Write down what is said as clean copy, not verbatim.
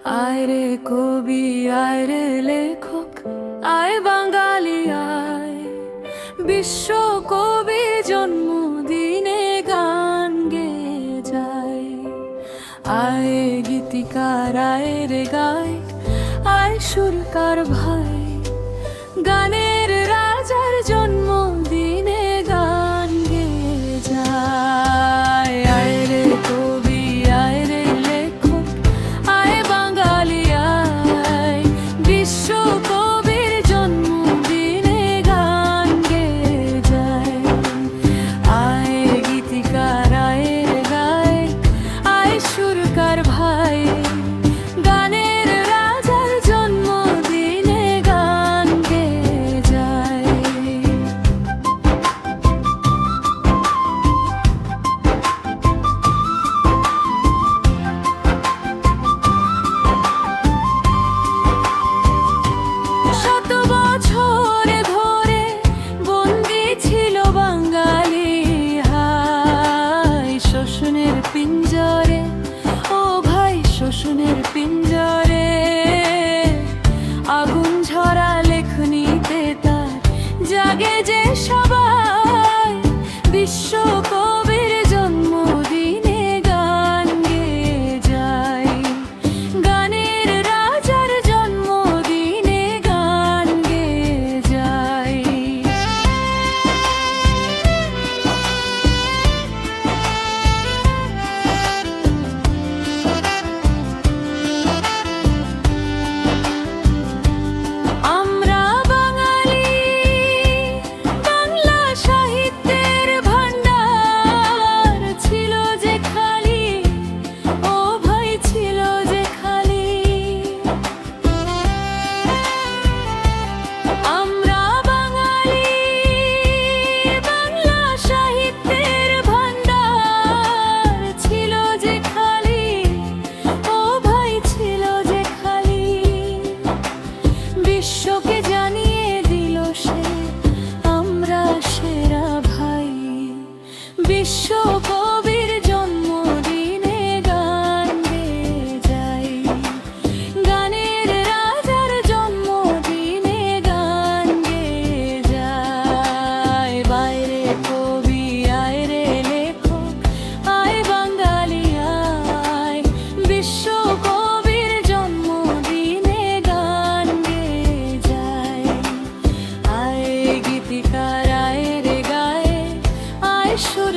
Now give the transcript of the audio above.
আয় রে কবি, আয় রে লেখক, আয় বাঙালি আয়। বিশ্ব কবির জন্মদিনে গান গেয়ে যায়। আয় গীতিকার, আয় রে গায়, আয় সুরকার ভাই। গানের রাজার জন্মদিনে গান গেয়ে যায়। আয় রে কবি, আয় রে লেখক, আয় বাঙালি আয়। বিশ্ব কবির জন্মদিনে গান গেয়ে যায়। আয় গীতিকার, আয় রে গায়, আয় সুরকার ভাই। গানের রাজার জন্মদিনে গান গেয়ে যায়। শত বছর ধরে বন্দি ছিল বাঙালি হায় শোষণের পিঞ্জরে। ও ভাই শোষণের পিঞ্জরে। আগুন ঝরা লেখনীতে তার জাগে যে সবাই। বিশ্ব কবির জন্মদিনে গান গেয়ে যায়। গানের রাজার জন্মদিনে গান গেয়ে যায়। আমরা বাঙালি, বাংলা সাহিত্যের ভান্ডার ছিল যে খালি। ও ভাই ছিল যে খালি। আমরা বাঙালি, বাংলা সাহিত্যের ভান্ডার ছিল যে খালি। ও ভাই ছিল যে খালি। বিশ্বকে জানিয়ে দিল সে আমরা সেরা ভাই। বিশ্ব কবির জন্মদিনে গান গেয়ে যায়। গানের রাজার জন্মদিনে গান গেয়ে যায়। বাইরে কবি, আয় রে লেখক, আয় বাঙালি আয়। বিশ্ব কবির জন্মদিনে গান গেয়ে যায়। আয় গীতিকার, আয় রে গায়, আয় সুর